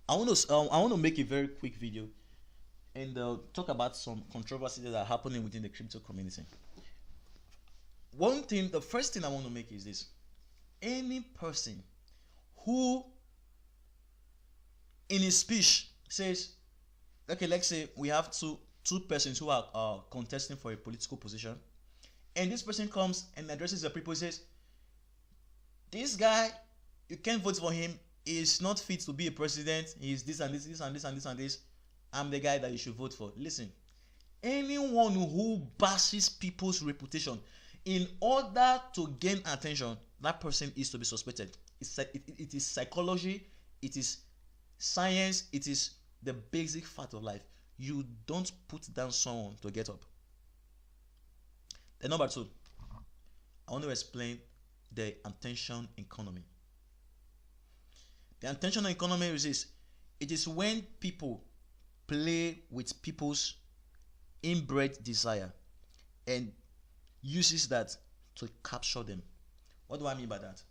I want to make a very quick video and talk about some controversies that are happening within the crypto community. The first thing I want to make is this: any person who, in his speech, says, okay, let's say we have two persons who are contesting for a political position, and this person comes and addresses the people, says, this guy, you can't vote for him, he's not fit to be a president, he's this and this, this and this and this and this, I'm the guy that you should vote for. Listen, anyone who bashes people's reputation in order to gain attention, that person is to be suspected. It is psychology, it is science, it is the basic fact of life. You don't put down someone to get up. Then number two, I want to explain the attention economy. The attention economy is this: it is when people play with people's inbred desire and uses that to capture them. What do I mean by that?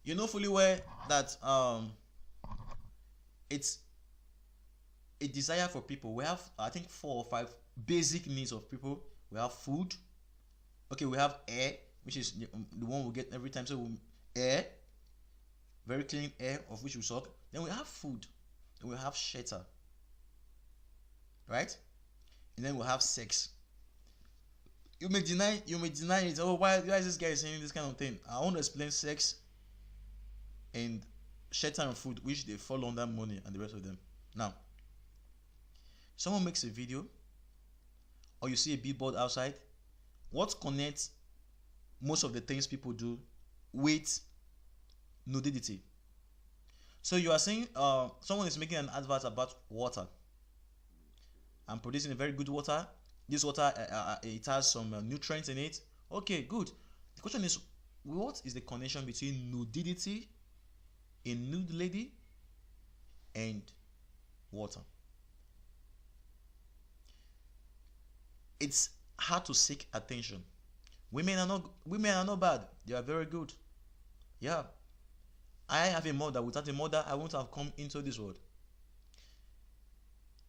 You know fully well that it's a desire for people. We have, I think, 4 or 5 basic needs of people. We have food. Okay, we have air, which is the one we get every time. So air, very clean air of which we suck. Then we have food. Then we have shelter, right? And then we have sex. You may deny it. Oh, why is this guy saying this kind of thing? I want to explain sex and shelter and food, which they fall under money and the rest of them. Now, someone makes a video, or you see a billboard outside. What connects most of the things people do with nudity? So you are saying someone is making an advert about water. I'm producing a very good water. This water, it has some nutrients in it. Okay, good. The question is, what is the connection between nudity, a nude lady, and water? It's hard to seek attention. Women are not bad. They are very good. Yeah. I have a mother. Without a mother, I wouldn't have come into this world.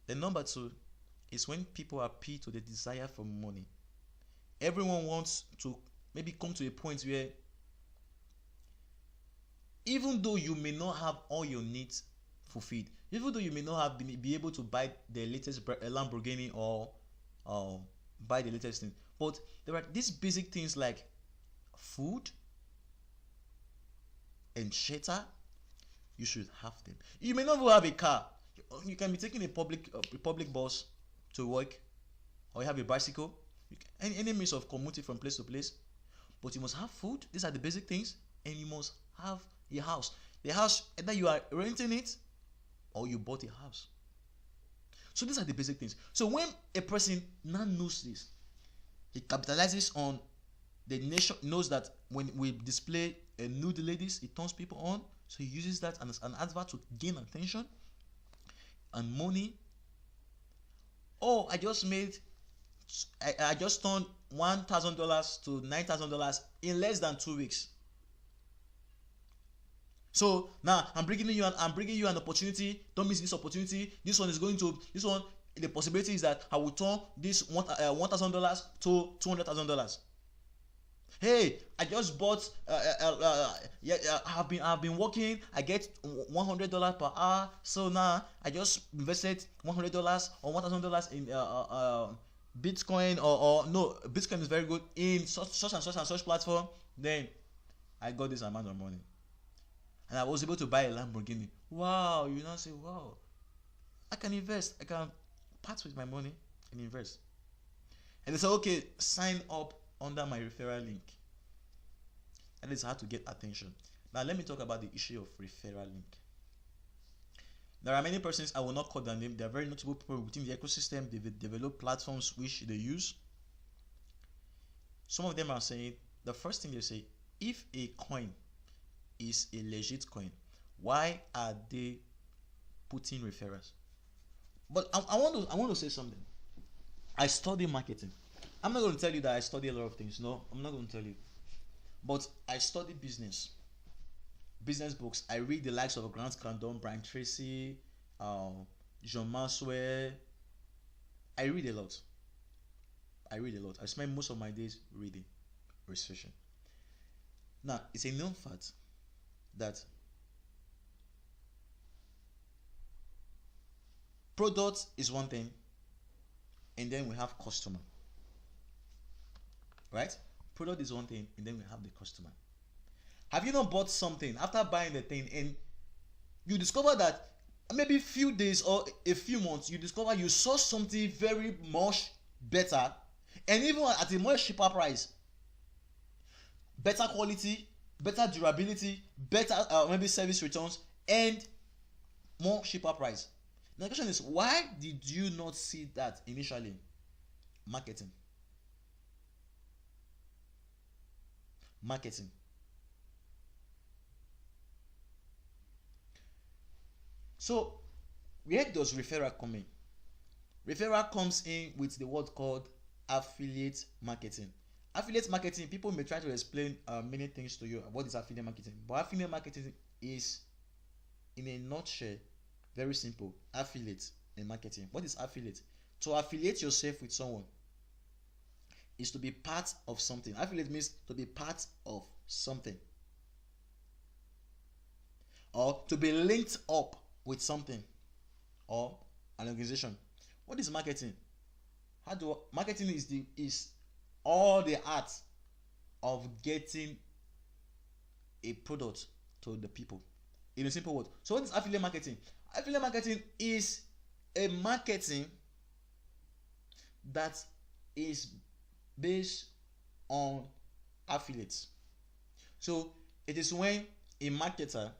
The number two is when people appeal to the desire for money. Everyone wants to maybe come to a point where, even though you may not have all your needs fulfilled, even though you may not have be able to buy the latest Lamborghini or buy the latest thing, but there are these basic things like food and shelter. You should have them. You may not even have a car. You can be taking a public bus to work, or you have a bicycle. Any means of commuting from place to place, but you must have food. These are the basic things. And you must have a house. The house, either you are renting it or you bought a house. So these are the basic things. So when a person now knows this, he capitalizes on the nation, knows that when we display nude ladies, it turns people on. So he uses that as an advert to gain attention and money. Oh, I just turned $1,000 to $9,000 in less than 2 weeks. So now I'm bringing you an opportunity. Don't miss this opportunity. This one, the possibility is that I will turn this $1,000 to $200,000. Hey, I just bought. I've been working. I get $100 per hour. So now I just invested $100 or $1,000 in Bitcoin or no, Bitcoin is very good in such and such platform. Then I got this amount of money, and I was able to buy a Lamborghini. Wow, you now say, wow, I can invest. I can part with my money and invest. And they say, okay, sign up under my referral link. And it's hard to get attention. Now let me talk about the issue of referral link. There are many persons, I will not call their name. They are very notable people within the ecosystem. They've developed platforms which they use. Some of them are saying, the first thing they say, if a coin is a legit coin, why are they putting referrals? But I want to say something. I study marketing. I'm not going to tell you that I study a lot of things. No, I'm not going to tell you. But I study business. business books. I read the likes of Grant Cardone, Brian Tracy, John Maxwell. I read a lot. I spend most of my days reading, researching. Now, it's a known fact that product is one thing, and then we have customer. Right? Product is one thing, and then we have the customer. Have you not bought something after buying the thing and you discover that maybe a few days or a few months you discover you saw something very much better and even at a much cheaper price, better quality, better durability, better maybe service returns, and more cheaper price? Now the question is, why did you not see that initially? Marketing. So where does referral come in? Referral comes in with the word called affiliate marketing. Affiliate marketing, people may try to explain many things to you. What is affiliate marketing? But affiliate marketing is, in a nutshell, very simple. Affiliate in marketing. What is affiliate? To affiliate yourself with someone is to be part of something. Affiliate means to be part of something, or to be linked up with something or an organization. What is marketing? Marketing is all the art of getting a product to the people, in a simple word. So what is affiliate marketing? Affiliate marketing is a marketing that is based on affiliates. So it is when a marketer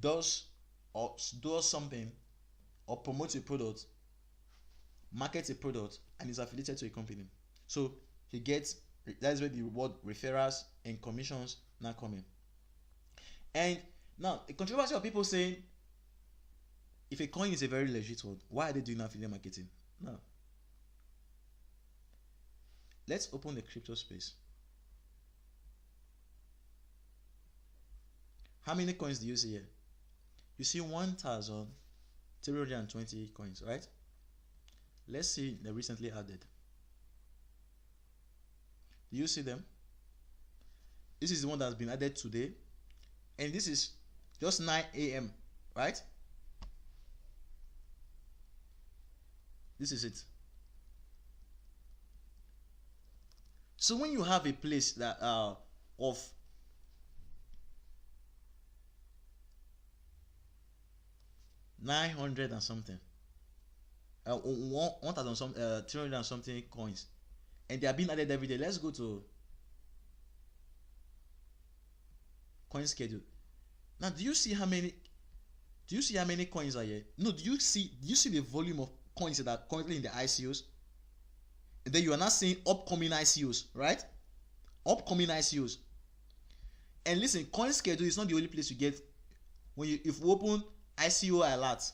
does something or promotes a product, markets a product, and is affiliated to a company. So he gets, that's where the word referrals and commissions now come in. And now the controversy of people saying if a coin is a very legit word, why are they doing affiliate marketing? Now let's open the crypto space. How many coins do you see here? You see 1,320 coins, right? Let's see the recently added. Do you see them? This is the one that's been added today, and this is just 9 a.m. right? This is it. So when you have a place that of 900 and something, 1,000 some 300 and something coins, and they are being added every day. Let's go to coin schedule. Now, do you see how many coins are here? No, do you see the volume of coins that are currently in the ICOs? And then you are not seeing upcoming ICOs, right? Upcoming ICOs. And listen, coin schedule is not the only place you get. If you open ICO alert,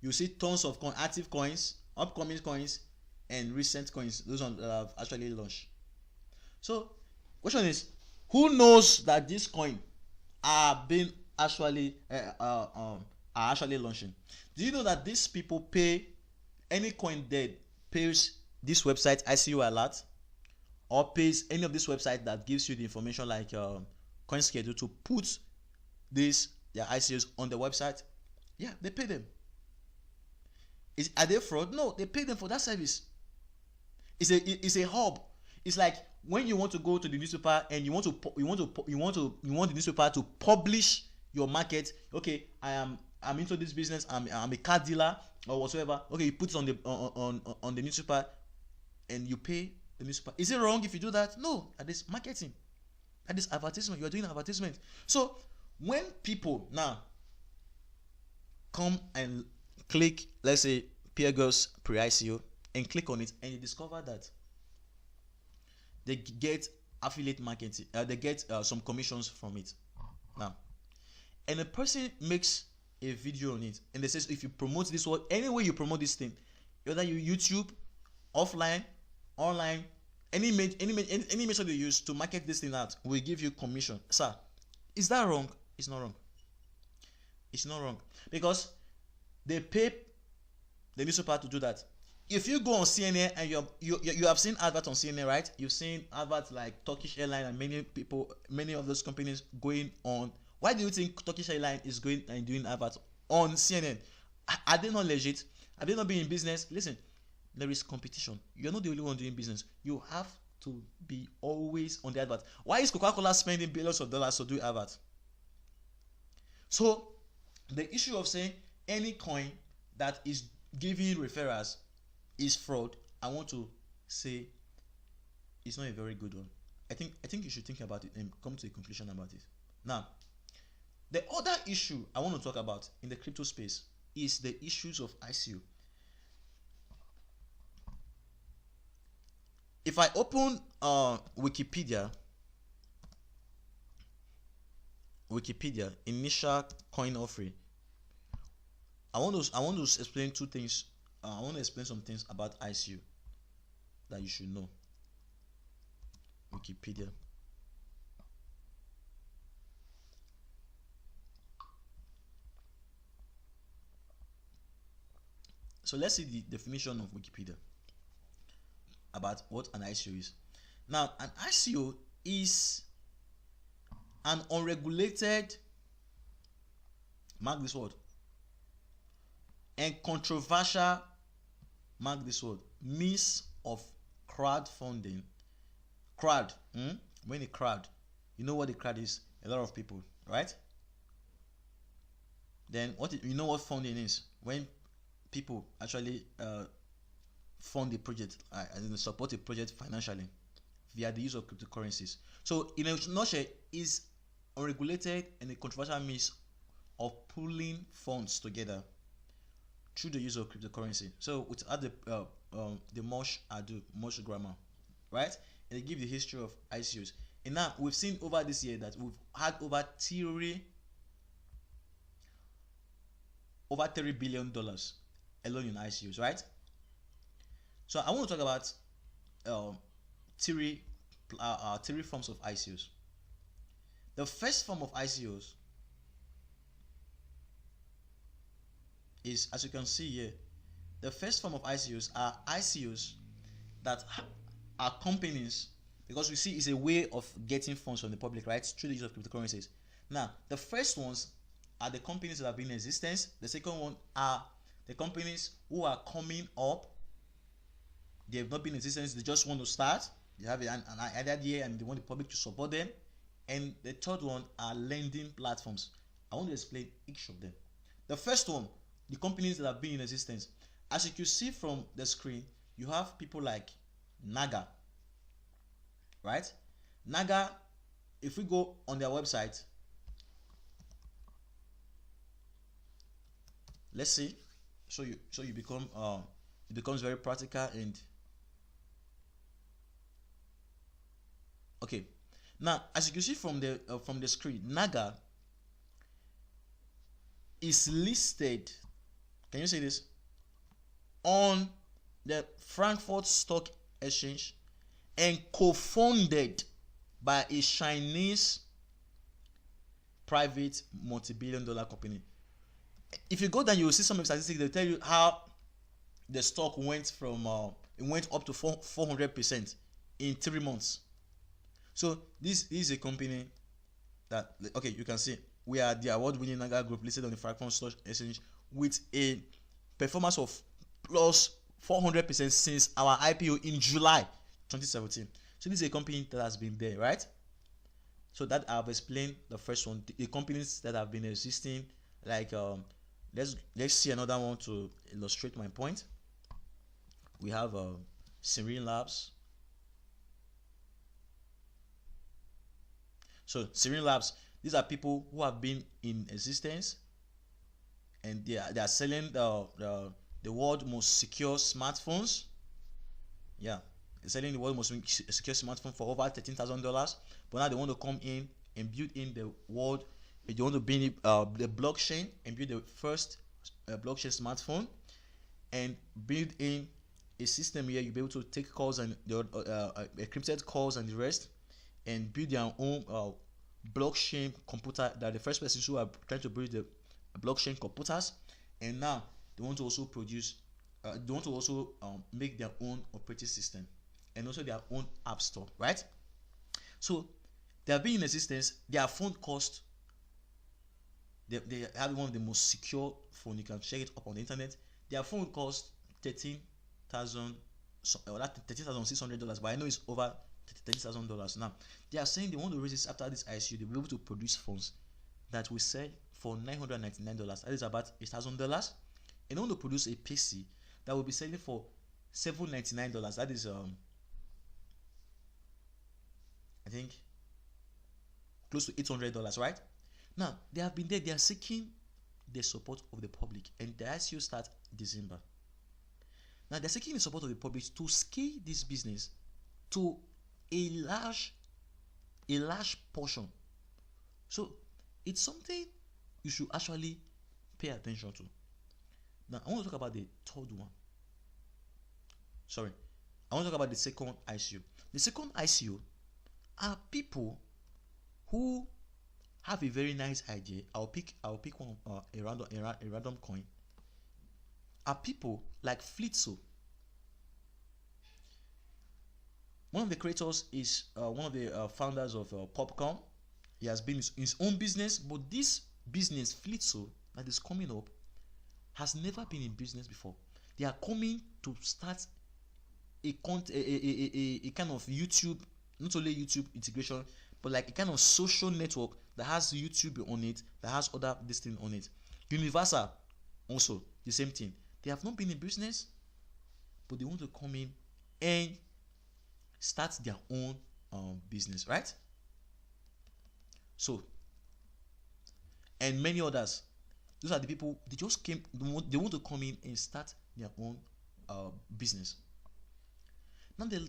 you see tons of active coins, upcoming coins, and recent coins. Those ones that have actually launched. So question is, who knows that this coin are being actually are actually launching? Do you know that these people pay, any coin dead pays this website ICO alert, or pays any of this website that gives you the information like coin schedule to put their ICOs on the website? Yeah, they pay them. Are they fraud? No, they pay them for that service. It's a hub. It's like when you want to go to the newspaper and you want the newspaper to publish your market. Okay, I'm into this business. I'm a car dealer or whatsoever. Okay, you put it on the newspaper and you pay the newspaper. Is it wrong if you do that? No, that is marketing. That is advertisement. You are doing advertisement. So when people now come and click, let's say Piergo's pre-ICO, and click on it, and you discover that they get affiliate marketing, they get some commissions from it. Now, and a person makes a video on it, and they says if you promote this word, any way you promote this thing, whether you YouTube, offline, online, any method you use to market this thing out will give you commission. Sir, is that wrong? It's not wrong. It's not wrong, because they pay the newspaper to do that. If you go on CNN and you have seen adverts on CNN, right? You've seen adverts like Turkish Airlines and many of those companies going on. Why do you think Turkish Airlines is going and doing adverts on CNN? Are they not legit? Are they not being in business? Listen, there is competition. You're not the only one doing business. You have to be always on the advert. Why is Coca-Cola spending billions of dollars to do adverts? So the issue of saying any coin that is giving referrals is fraud, I want to say it's not a very good one. I think you should think about it and come to a conclusion about it. Now, the other issue I want to talk about in the crypto space is the issues of ICO. If I open Wikipedia, initial coin offering, I want to explain two things. I want to explain some things about ICO that you should know. Wikipedia. So let's see the definition of Wikipedia about what an ICO is. Now, an ICO is an unregulated, mark this word, and controversial, mark this word, means of crowdfunding. Crowd, when a crowd, you know what a crowd is? A lot of people, right? Then you know what funding is? When people actually fund a project and support a project financially via the use of cryptocurrencies. So in a nutshell, is unregulated and a controversial means of pulling funds together through the use of cryptocurrency. So without the much grammar, right? And they give the history of ICOs. And now we've seen over this year that we've had over $3 billion alone in ICOs, right? So I want to talk about three forms of ICOs. The first form of ICOs is, as you can see here, the first form of ICOs are ICOs that are companies, because we see it's a way of getting funds from the public, right, through the use of cryptocurrencies. Now, the first ones are the companies that have been in existence. The second one are the companies who are coming up. They have not been in existence, they just want to start. They have an idea and they want the public to support them. And the third one are lending platforms. I want to explain each of them. The first one, the companies that have been in existence. As you can see from the screen, you have people like Naga, right? Naga, if we go on their website, let's see, so you become it becomes very practical. And okay, now as you can see from the screen, Naga is listed, can you see this, on the Frankfurt Stock Exchange and co-funded by a Chinese private multi-billion-dollar company. If you go down, you will see some statistics. They'll tell you how the stock went from it went up to 400% in 3 months. So this is a company that, okay, you can see we are the award-winning Naga Group listed on the Frankfurt Stock Exchange with a performance of plus 400% since our IPO in July 2017. So this is a company that has been there, right? So that I've explained the first one, the companies that have been existing. Like let's see another one to illustrate my point. We have Serene Labs. So Serene Labs, these are people who have been in existence, and they are selling the world's most secure smartphones. Yeah, they're selling the world's most secure smartphone for over $13,000. But now they want to come in and build in the world. They want to build the blockchain and build the first blockchain smartphone, and build in a system here. You'll be able to take calls and the encrypted calls and the rest, and build their own blockchain computer. That the first person who are trying to build the blockchain computers, and now they want to also produce they want to also make their own operating system and also their own app store, right? So they have been in existence. Their phone cost, they have one of the most secure phone. You can check it up on the internet. Their phone cost $13,600, but I know it's over $30,000 now. They are saying they want to raise this after this ICO. They'll be able to produce phones that will sell for $999. That is about $1,000. And they want to produce a PC that will be selling for $799. That is I think close to $800, right? Now they have been there. They are seeking the support of the public, and the ICO starts December. Now they're seeking the support of the public to scale this business to a large portion. So it's something you should actually pay attention to. Now I want to talk about the third one. Sorry, I want to talk about the second ICO. The second ICO are people who have a very nice idea. I'll pick one, a random coin. Are people like Flitso. One of the creators is one of the founders of Popcorn. He has been in his own business, but this business, Flitso, that is coming up, has never been in business before. They are coming to start a kind of YouTube, not only YouTube integration, but like a kind of social network that has YouTube on it, that has other this thing on it. Universal also the same thing. They have not been in business, but they want to come in and start their own business, right? So, and many others. Those are the people. They just came. They want to come in and start their own business. Now the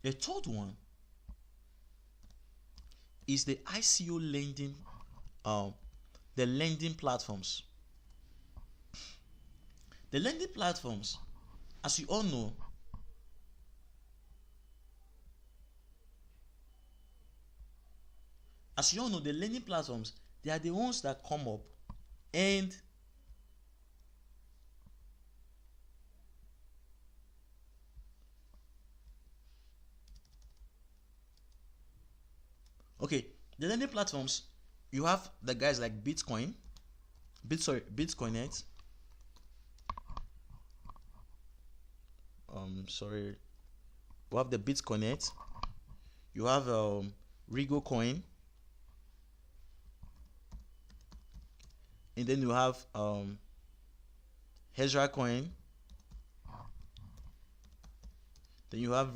third one is the ICO lending, the lending platforms. The lending platforms, as you all know, the lending platforms, they are the ones that come up and okay, the lending platforms, you have the guys like Bitcoinet. We have the Bitcoinet. You have Rigo Coin, and then you have Hezra Coin. Then you have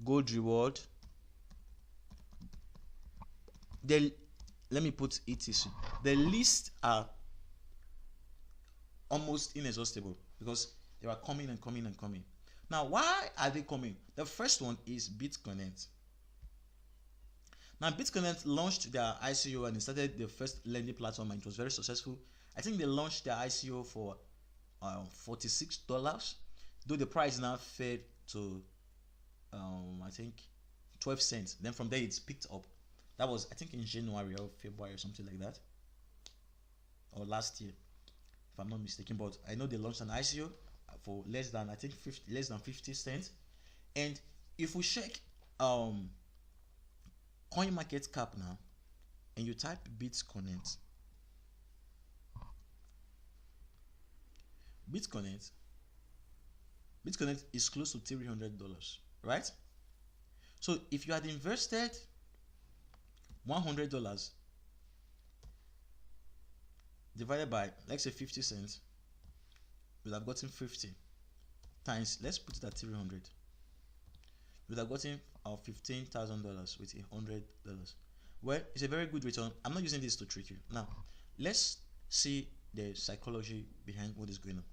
Gold Reward. Let me put ETC. The lists are almost inexhaustible because they are coming and coming and coming. Now, why are they coming? The first one is Bitcoinet. Now, Bitcoinet launched their ICO and started the first lending platform, and it was very successful. I think they launched their ICO for $46, though the price now fell to I think 12 cents. Then from there it's picked up. That was, I think, in January or February or something like that, or last year, if I'm not mistaken. But I know they launched an ICO for less than 50 cents. And if we check coin market cap now, and you type Bitcoinet is close to $300, right? So if you had invested $100 divided by, let's say, 50 cents, you'd have gotten 50 times, let's put it at 300. You'd have gotten $15,000 with $100. Well, it's a very good return. I'm not using this to trick you. Now, let's see the psychology behind what is going on.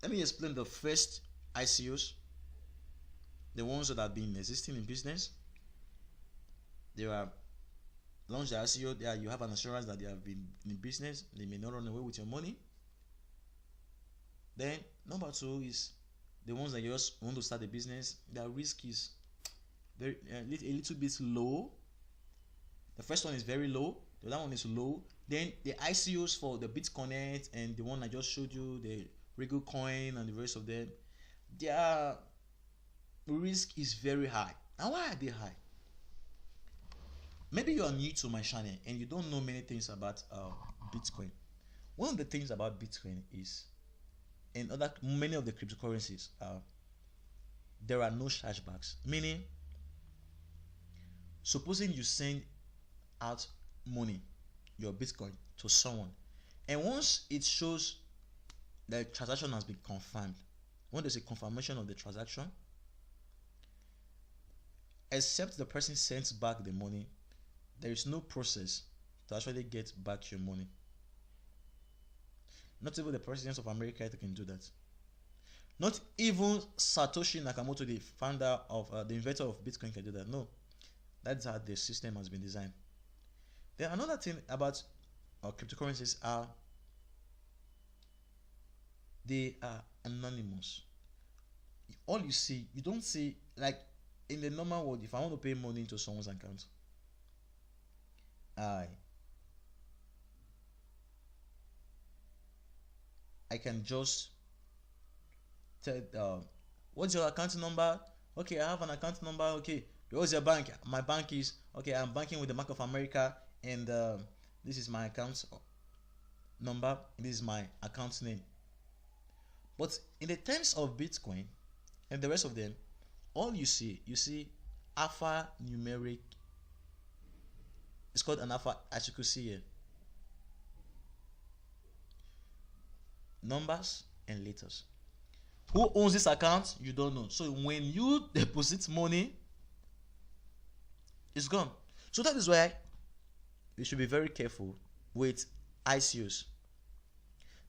Let me explain the first ICOs, the ones that have been existing in business. There are launch the ICO, there you have an assurance that they have been in business, they may not run away with your money. Then number two is the ones that you just want to start a business, their risk is very a little bit low. The first one is very low, the other one is low. Then the ICOs for the Bitcoin and the one I just showed you, the Rego coin and the rest of them, their risk is very high. And why are they high? Maybe you are new to my channel and you don't know many things about Bitcoin. One of the things about Bitcoin is, and many of the cryptocurrencies, there are no chargebacks. Meaning, supposing you send out money, your Bitcoin, to someone, and once it shows the transaction has been confirmed, when there's a confirmation of the transaction, except the person sends back the money, there is no process to actually get back your money. Not even the president of America can do that. Not even Satoshi Nakamoto, the founder of the inventor of Bitcoin, can do that. No, that's how the system has been designed. Then another thing about cryptocurrencies are they are anonymous. All you see, you don't see, like in the normal world, if I want to pay money into someone's account, I can just tell what's your account number? Okay, I have an account number. Okay, what's your bank? My bank is, okay, I'm banking with the Bank of America, and this is my account number, this is my account name. But in the terms of Bitcoin and the rest of them, all you see alphanumeric. It's called an alpha, as you can see here. Numbers and letters. Who owns this account? You don't know. So when you deposit money, it's gone. So that is why you should be very careful with ICOs.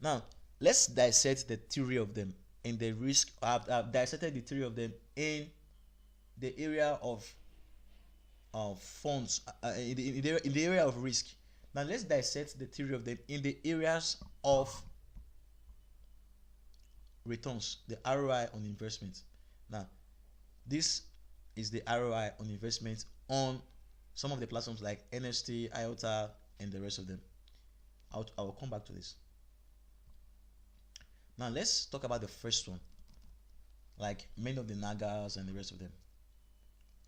Now, let's dissect the theory of them and the risk. I've dissected the theory of them in the area of funds, in the area of risk. Now let's dissect the theory of them in the areas of returns, the ROI on investment. Now, this is the ROI on investment on some of the platforms like NFT, IOTA, and the rest of them. I will come back to this. Now, let's talk about the first one, like many of the Nagas and the rest of them.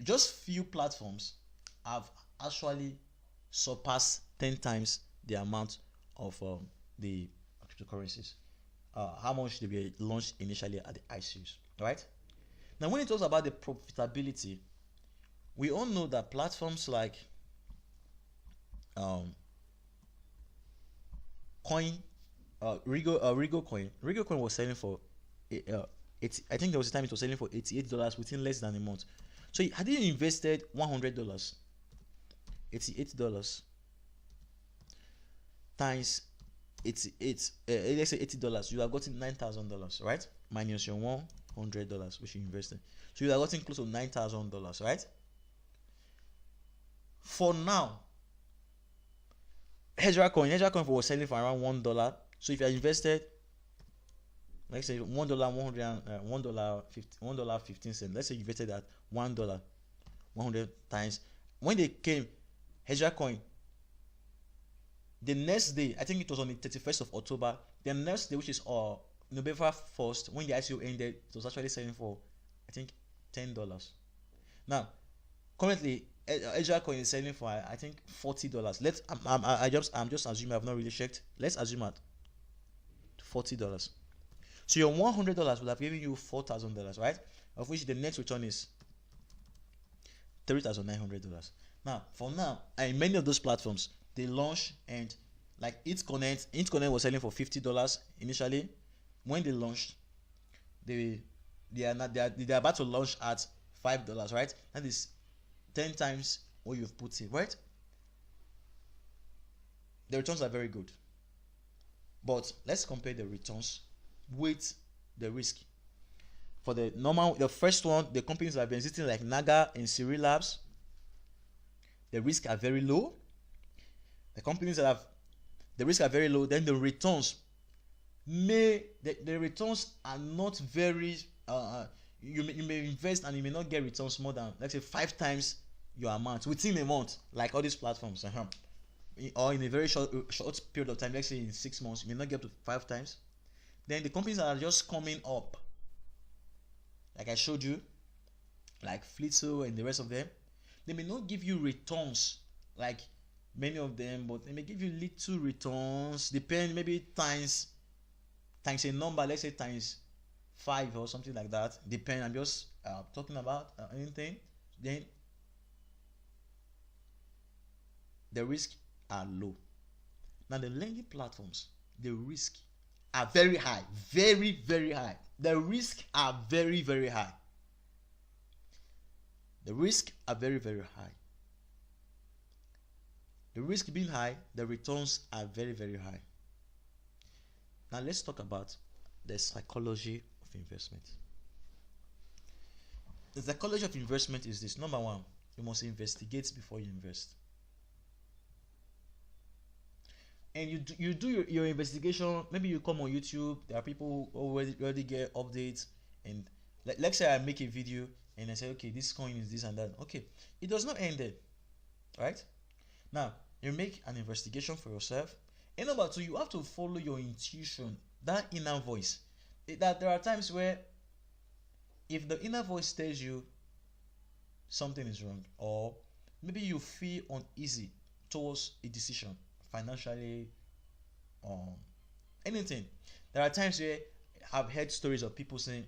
Just few platforms have actually surpassed 10 times the amount of the cryptocurrencies. How much they were launched initially at the ICOs, right? Now, when it talks about the profitability, we all know that platforms like Rego coin was selling for I think there was a time it was selling for $88 within less than a month. So had you invested $100, $88 times let's say $80, you have gotten $9,000, right? Minus your $100 which you invested, so you have gotten close to $9,000, right? For now, Hedgehog coin was selling for around $1. So if you invested, like say $1.15, let's say you invested at $1, 100 times. When they came, Hedgehog coin, the next day, I think it was on the 31st of October, the next day, which is November 1st, when the ICO ended, it was actually selling for, I think, $10. Now, currently, Hedgehog coin is selling for, I think, $40. I'm just assuming, I've not really checked. Let's assume at $40. So your $100 would have given you $4,000, right? Of which the net return is $3,900. Now, for now, in many of those platforms, they launch, and like Connect was selling for $50 initially. When they launched, they're about to launch at $5, right? That is 10 times what you've put in, right? The returns are very good, but let's compare the returns with the risk. For the first one, the companies that have been existing like Naga and Siri Labs, the risks are very low. The companies that have the risks are very low, then the returns the returns are not very you may invest and you may not get returns more than, let's say, 5 times your amount within a month, like all these platforms. Or in a very short period of time, let's say in 6 months, you may not get to 5 times. Then the companies that are just coming up, like I showed you, like Flitso and the rest of them, they may not give you returns like many of them, but they may give you little returns, depend, maybe times a number, let's say times 5 or something like that, depend. I'm just talking about anything. Then the risk are low. Now the lending platforms, the risk are very high, very, very high. The risk are very, very high. The risk are very, very high. The risk being high, the returns are very, very high. Now let's talk about the psychology of investment. The psychology of investment is this. Number one, you must investigate before you invest. And you do your investigation. Maybe you come on YouTube. There are people who already get updates. And let's say I make a video and I say, okay, this coin is this and that. Okay, it does not end there, right? Now you make an investigation for yourself. And number two, you have to follow your intuition, that inner voice. That there are times where if the inner voice tells you something is wrong, or maybe you feel uneasy towards a decision, financially, anything. There are times where I've heard stories of people saying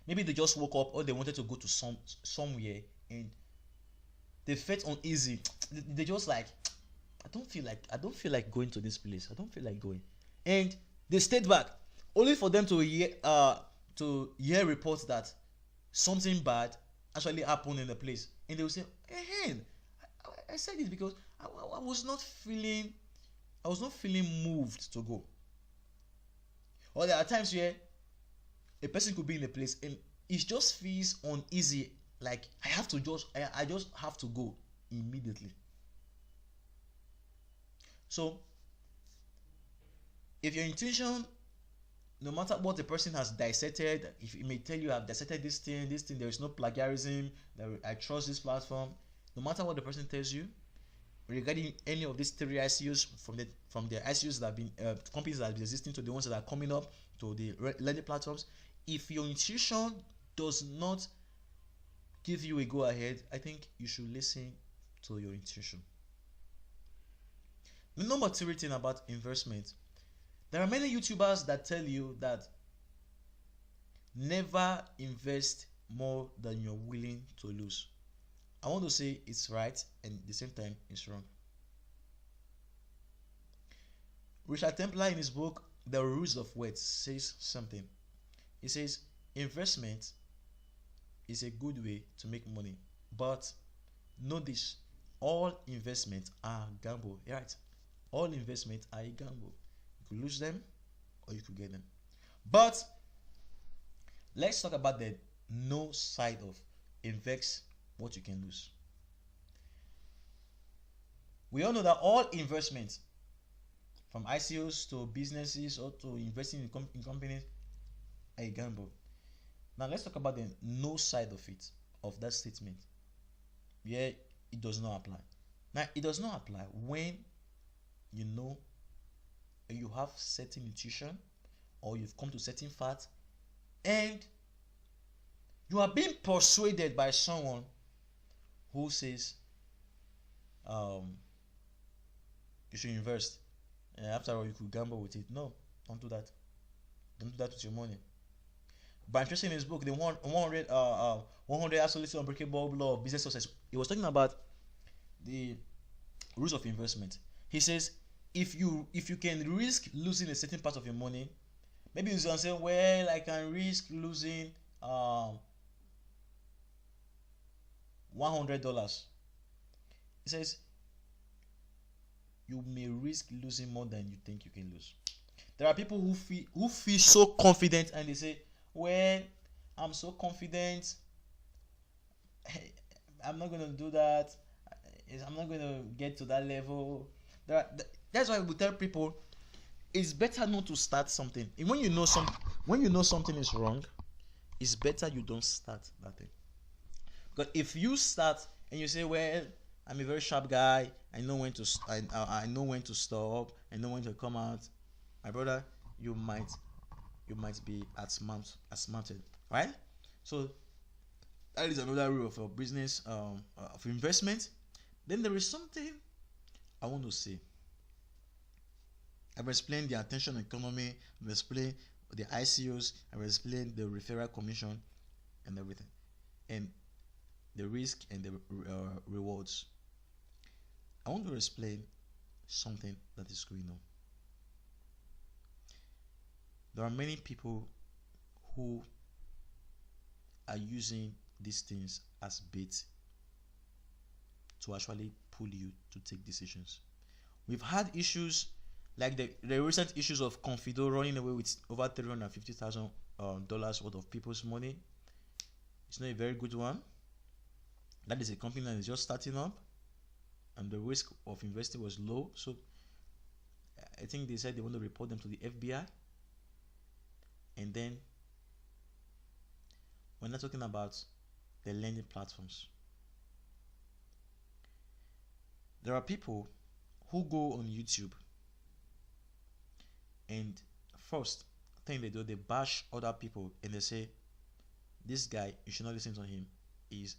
maybe they just woke up or they wanted to go to somewhere and they felt uneasy. They just like, I don't feel like going to this place. I don't feel like going, and they stayed back, only for them to hear reports that something bad actually happened in the place, and they will say, "Hey, I said it because I was not feeling moved to go." Or there are times where a person could be in a place and it just feels uneasy, like I just have to go immediately. So if your intuition, no matter what the person has dissected, if it may tell you I've dissected this thing, there is no plagiarism, I trust this platform, no matter what the person tells you regarding any of these 3 ICOs, from the ICOs that have been companies that have been existing to the ones that are coming up to the lending platforms, if your intuition does not give you a go ahead, I think you should listen to your intuition. The number 3 thing about investment, there are many YouTubers that tell you that never invest more than you're willing to lose. I want to say it's right, and at the same time it's wrong. Richard Templar, in his book The Rules of Wealth, says something. He says investment is a good way to make money, but know this: all investments are gamble. Right? All investments are a gamble. You could lose them or you could get them. But let's talk about the no side of invest what you can lose. We all know that all investments, from ICOs to businesses or to investing in companies, are a gamble. Now let's talk about the no side of it, of that statement. Yeah, it does not apply. Now it does not apply when you know you have certain intuition or you've come to certain facts and you are being persuaded by someone who says you should invest. After all, you could gamble with it. No, don't do that. Don't do that with your money. By interesting in his book, the 100 absolutely unbreakable law of business success, he was talking about the rules of investment. He says if you can risk losing a certain part of your money, maybe you can say, well, I can risk losing $100. He says you may risk losing more than you think you can lose. There are people who feel so confident and they say, well, I'm so confident, I'm not going to do that, I'm not going to get to that level. That's why we tell people it's better not to start something. And when you know something is wrong, it's better you don't start that thing. Because if you start and you say, "Well, I'm a very sharp guy. I know when to I know when to stop. I know when to come out," my brother, you might be outsmarted, right? So that is another rule of a business, of investment. Then there is something I want to say. I've explained the attention economy. I've explained the ICOs. I've explained the referral commission and everything, and the risk and the rewards. I want to explain something that is going on. There are many people who are using these things as bait to actually pull you to take decisions. We've had issues like the recent issues of Confido running away with over $350,000 worth of people's money. It's not a very good one. That is a company that is just starting up, and the risk of investing was low. So I think they said they want to report them to the FBI. And then we're not talking about the lending platforms. There are people who go on YouTube and first thing they do, they bash other people and they say, "This guy, you should not listen to him. He's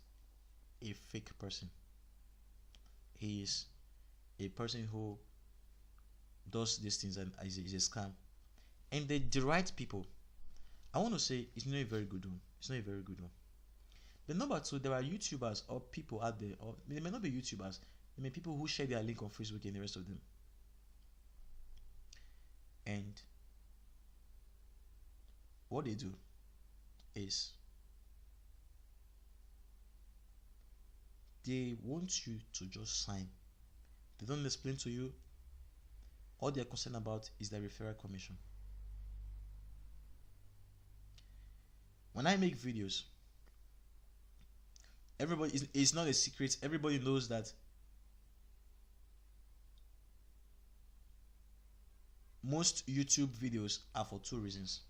a fake person. He is a person who does these things and is a scam." And they deride people. I want to say it's not a very good one. It's not a very good one. The number two, there are YouTubers or people out there, or they may not be YouTubers, they may be people who share their link on Facebook and the rest of them. And what they do is they want you to just sign. They don't explain to you. All they're concerned about is the referral commission. When I make videos, everybody, it's not a secret. Everybody knows that most YouTube videos are for two reasons.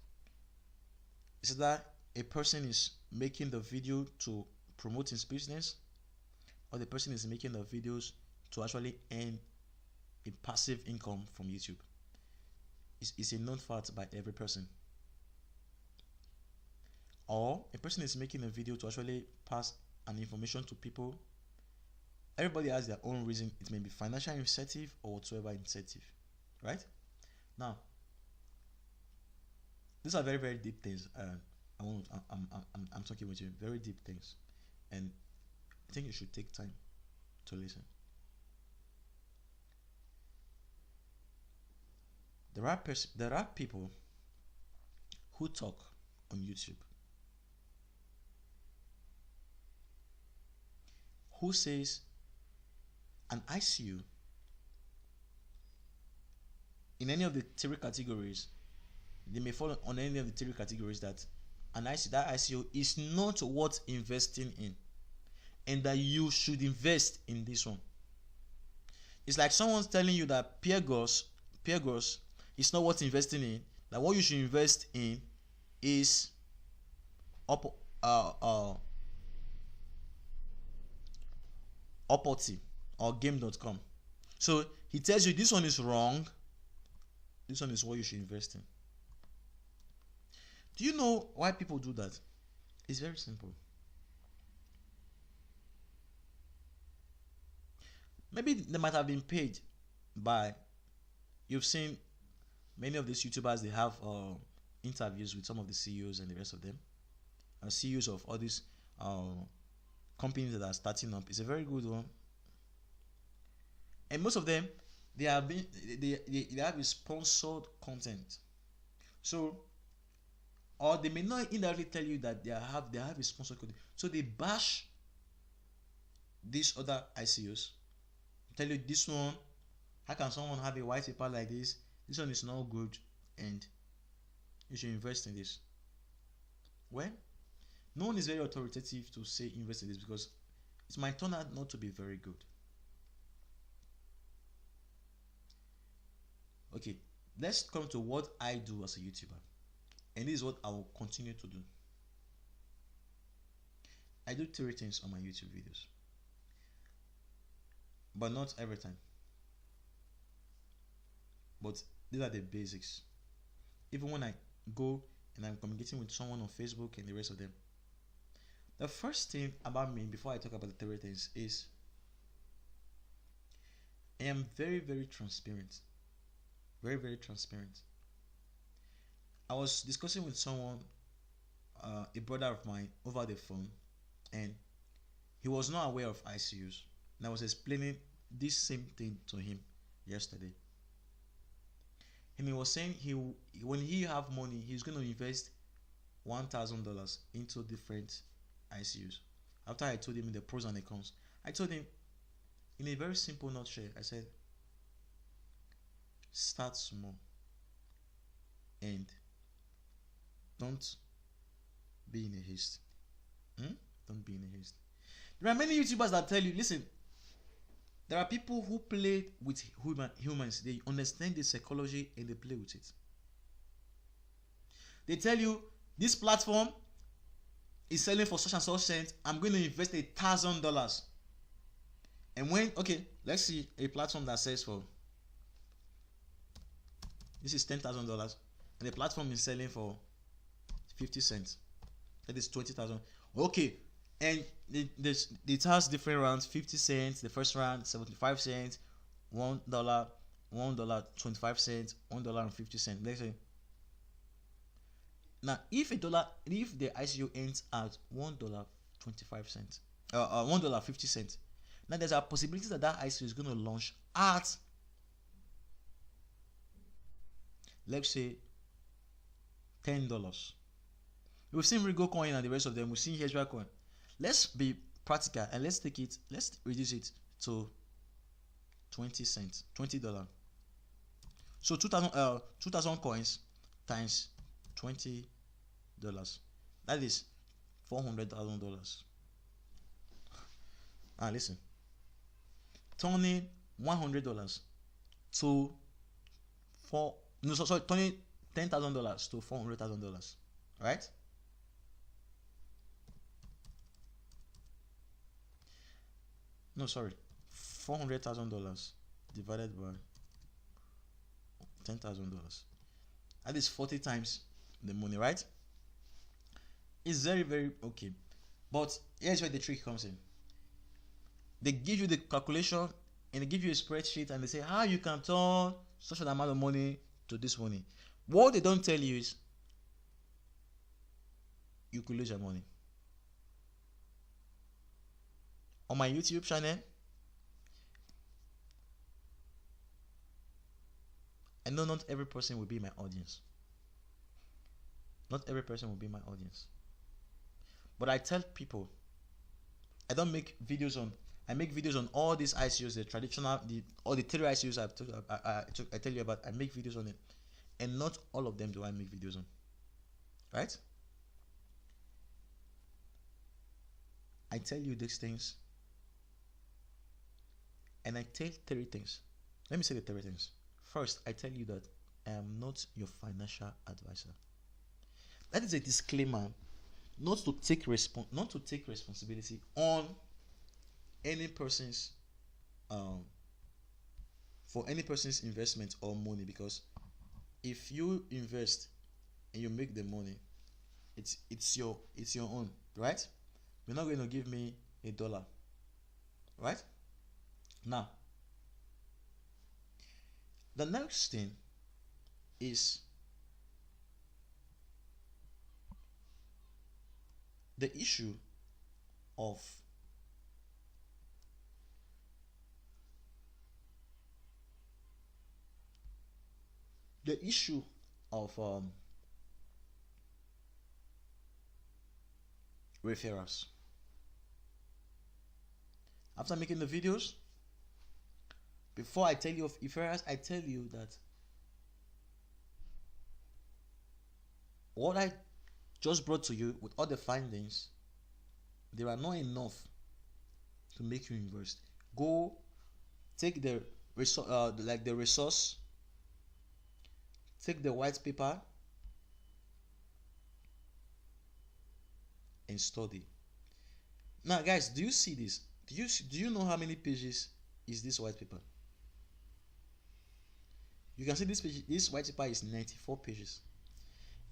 It's that a person is making the video to promote his business, or the person is making the videos to actually earn a passive income from YouTube. It's a known fact by every person. Or a person is making a video to actually pass an information to people. Everybody has their own reason. It may be financial incentive or whatsoever incentive, right? Now, these are very, very deep things. I'm talking with you, very deep things, and I think you should take time to listen. There are people who talk on YouTube who says an ICU in any of the three categories, they may fall on any of the three categories, that that ICO is not worth investing in, and that you should invest in this one. It's like someone's telling you that peer girls is not worth investing in. That what you should invest in is Upworthy or game.com. So he tells you this one is wrong, this one is what you should invest in. Do you know why people do that? It's very simple. Maybe they might have been paid by, you've seen many of these YouTubers, they have interviews with some of the CEOs and the rest of them, CEOs of all these companies that are starting up. It's a very good one, and most of them, they have a sponsored content. So, or they may not indirectly tell you that they have a sponsored content. So they bash these other ICOs, tell you this one, how can someone have a white paper like this? This one is not good, and you should invest in this. Well, no one is very authoritative to say invest in this, because it might turn out not to be very good. Okay, let's come to what I do as a YouTuber, and this is what I will continue to do. I do 3 things on my YouTube videos, but not every time. But these are the basics. Even when I go and I'm communicating with someone on Facebook and the rest of them, the first thing about me before I talk about the 3 things is I am very, very transparent. Very, very transparent. I was discussing with someone, a brother of mine, over the phone, and he was not aware of ICUs. And I was explaining this same thing to him yesterday. And he was saying when he have money, he's going to invest $1,000 into different ICUs. After I told him the pros and the cons, I told him in a very simple nutshell, I said, start small and don't be in a haste. Don't be in a haste. There are many YouTubers that tell you, listen, there are people who play with humans. They understand the psychology and they play with it. They tell you, this platform is selling for such and such cent. I'm going to invest $1,000. And when, okay, let's see a platform that sells for, this is $10,000, and the platform is selling for 50 cents. That is 20,000. Okay, and it has different rounds: 50 cents, the first round, 75 cents, $1, $1.25, $1.50. Let's say. Now, if the ICU ends at $1.25, $1.50, now there's a possibility that ICU is going to launch at, let's say, $10. We've seen Rigo coin and the rest of them. We've seen HPTOKEN coin. Let's be practical and let's reduce it to 20 cents, $20. So 2,000 coins times $20. That is $400,000. Listen. Turning $100 to turning $10,000 to $400,000, right? No, sorry, $400,000 divided by $10,000. That is 40 times the money, right? It's very, very okay. But here's where the trick comes in. They give you the calculation and they give you a spreadsheet and they say how you can turn such an amount of money to this money. What they don't tell you is you could lose your money. On my YouTube channel, I know not every person will be my audience. Not every person will be my audience. But I tell people, I make videos on all these ICUs, the traditional, all the 3 ICUs I tell you about. I make videos on it, and not all of them do I make videos on. Right? I tell you these things, and I tell 3 things. Let me say the 3 things. First, I tell you that I am not your financial advisor. That is a disclaimer, not to take responsibility on any person's for any person's investment or money, because if you invest and you make the money, it's your own, right? You're not going to give me $1, right? Now, the next thing is the issue of referrals. After making the videos, before I tell you of referrals, I tell you that what I just brought to you with all the findings, there are not enough to make you invest. Go take the resource take the white paper and study. Now, guys, do you see this? Do you know how many pages is this white paper? You can see this white paper is 94 pages.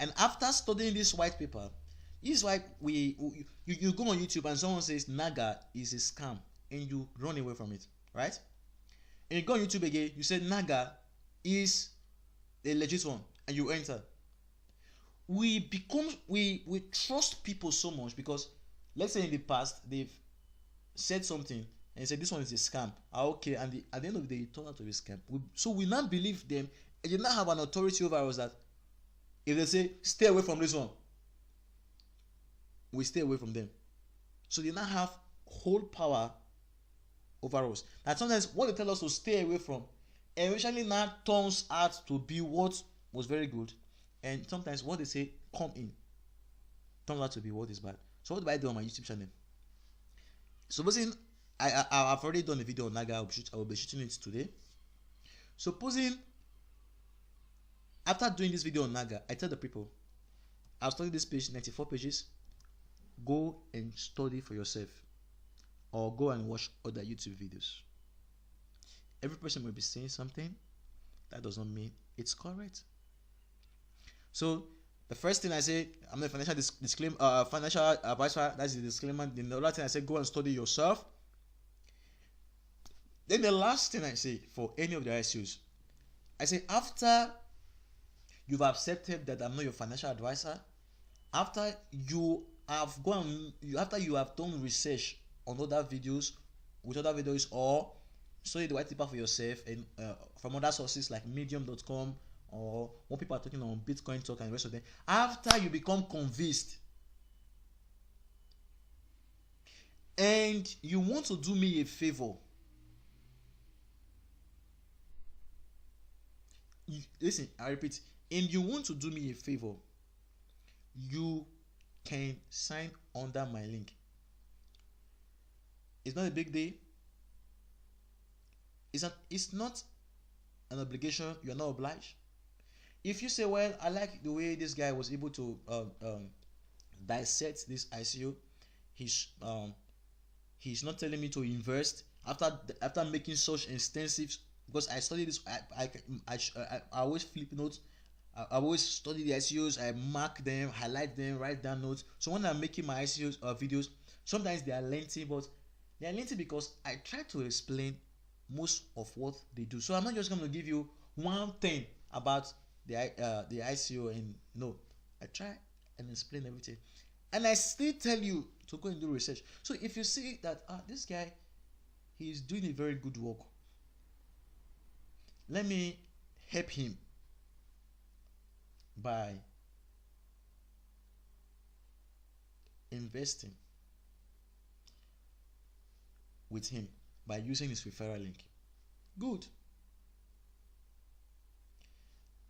And after studying this white paper, this is why you go on YouTube and someone says Naga is a scam and you run away from it, right? And you go on YouTube again, you say Naga is a legit one, and you enter. We trust people so much because, let's say in the past they've said something and said this one is a scam. Okay, and at the end of the day it turned out to be a scam. So we now believe them, and they now have an authority over us that if they say stay away from this one, we stay away from them. So they now have whole power over us. And sometimes what they tell us to stay away from eventually now turns out to be what was very good, and sometimes what they say come in turns out to be what is bad. So what do I do on my YouTube channel? Supposing I've already done a video on Naga, I will be shooting it today. Supposing after doing this video on Naga, I tell the people, I've studied this page, 94 pages. Go and study for yourself, or go and watch other YouTube videos. Every person will be saying something. That does not mean it's correct. So the first thing I say, I'm a financial disclaimer, financial advisor. That's the disclaimer. Then the other thing I say, go and study yourself. Then the last thing I say for any of the ICOs, I say after you've accepted that I'm not your financial advisor, after you have done research on other videos with other videos, or study the white paper for yourself and from other sources like medium.com or what people are talking on Bitcoin Talk and the rest of them, after you become convinced and you want to do me a favor, listen, I repeat, and you want to do me a favor, you can sign under my link. It's not a big deal. It's not an obligation. You are not obliged. If you say, well, I like the way this guy was able to dissect this ICO, he's not telling me to invest after making such extensive, because I study this, I always flip notes. I always study the ICOs, I mark them, highlight them, write down notes. So when I'm making my ICOs videos, sometimes they are lengthy, but they are lengthy because I try to explain most of what they do. So I'm not just going to give you one thing about the ICO, and no, I try and explain everything, and I still tell you to go and do research. So if you see that this guy, he's doing a very good work, let me help him by investing with him by using his referral link. Good.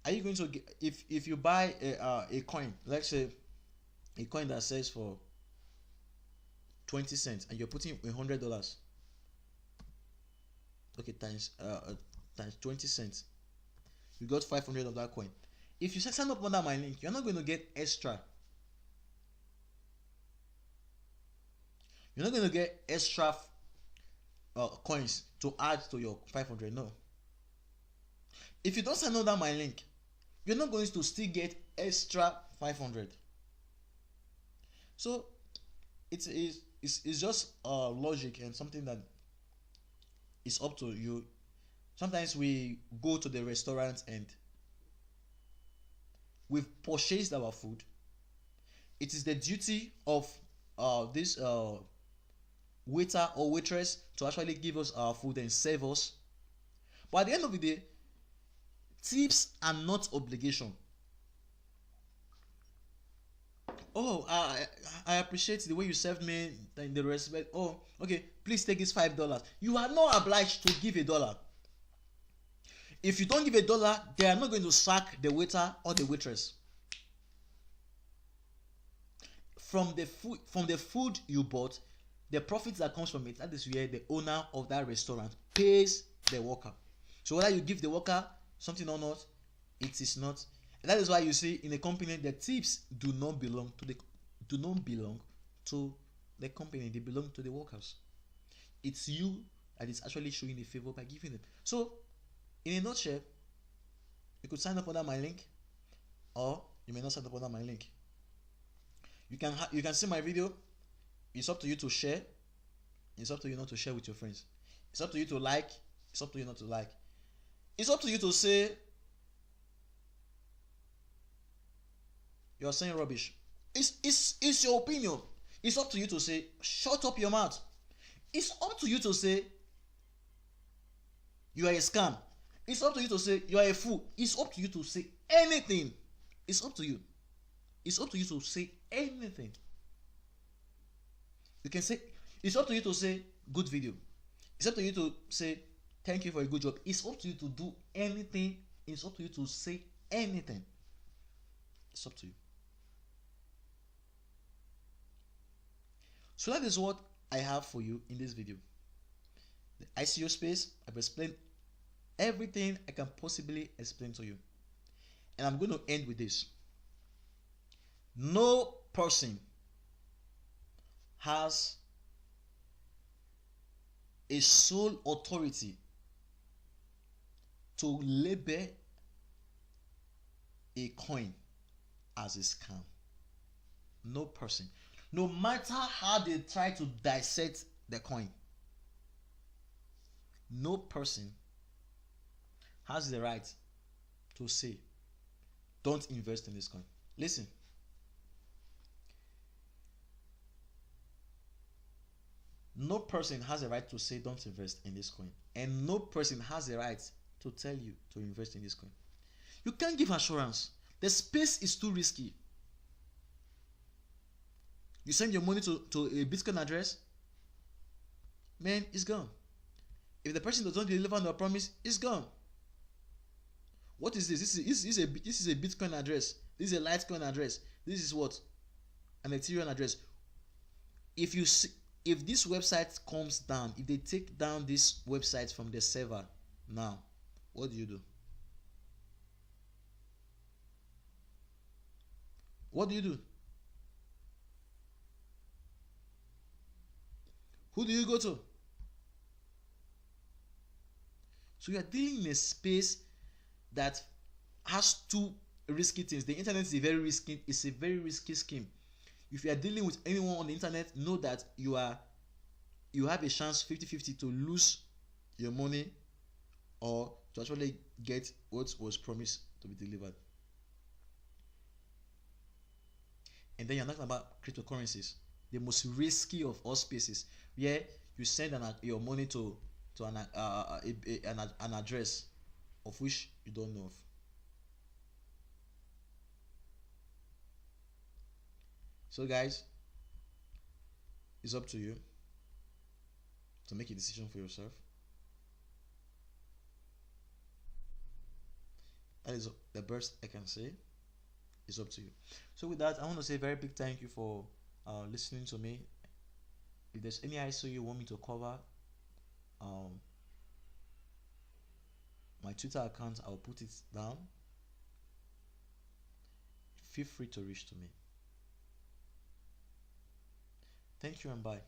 Are you going to get, if you buy a coin, let's say a coin that sells for 20 cents and you're putting $100, okay, times 20 cents, you got 500 of that coin. If you sign up under my link, you're not going to get extra. You're not going to get extra coins to add to your 500. No. If you don't sign under my link, you're not going to still get extra 500. So it's just logic and something that is up to you. Sometimes we go to the restaurant and we've purchased our food. It is the duty of this waiter or waitress to actually give us our food and serve us. But at the end of the day, tips are not obligation. Oh, I appreciate the way you served me and the respect. Oh, okay, please take this $5. You are not obliged to give $1. If you don't give $1, they are not going to sack the waiter or the waitress. From the food you bought, the profits that comes from it, that is where the owner of that restaurant pays the worker. So whether you give the worker something or not, It is not. And that is why you see in a company the tips do not belong to the company. They belong to the workers. It's you that is actually showing a favor by giving them. So, in a nutshell, you could sign up under my link, or you may not sign up under my link. You can see my video. It's up to you to share. It's up to you not to share with your friends. It's up to you to like. It's up to you not to like. It's up to you to say you're saying rubbish. It's your opinion. It's up to you to say shut up your mouth. It's up to you to say you are a scam. It's up to you to say you are a fool. It's up to you to say anything. It's up to you. It's up to you to say anything. You can say, it's up to you to say good video. It's up to you to say thank you for a good job. It's up to you to do anything. It's up to you to say anything. It's up to you. So that is what I have for you in this video. The ICO space, I've explained everything I can possibly explain to you. And I'm going to end with this. No person has a sole authority to label a coin as a scam. No person. No matter how they try to dissect the coin, no person has the right to say, don't invest in this coin. Listen. No person has a right to say don't invest in this coin. And no person has a right to tell you to invest in this coin. You can't give assurance. The space is too risky. You send your money to a Bitcoin address, man, it's gone. If the person does not deliver on the promise, it's gone. What is this? This is a Bitcoin address. This is a Litecoin address. This is what? An Ethereum address. If this website comes down, if they take down this website from the server now, what do you do? What do you do? Who do you go to? So you are dealing in a space that has two risky things. The internet is a very risky scheme. If you are dealing with anyone on the internet, know that you have a chance 50-50 to lose your money or to actually get what was promised to be delivered. And then you're talking about cryptocurrencies, the most risky of all spaces, where you send your money to an address of which you don't know of. So guys, it's up to you to make a decision for yourself. That is the best I can say. It's up to you. So with that, I want to say a very big thank you for listening to me. If there's any ISO you want me to cover, my Twitter account, I'll put it down. Feel free to reach to me. Thank you and bye.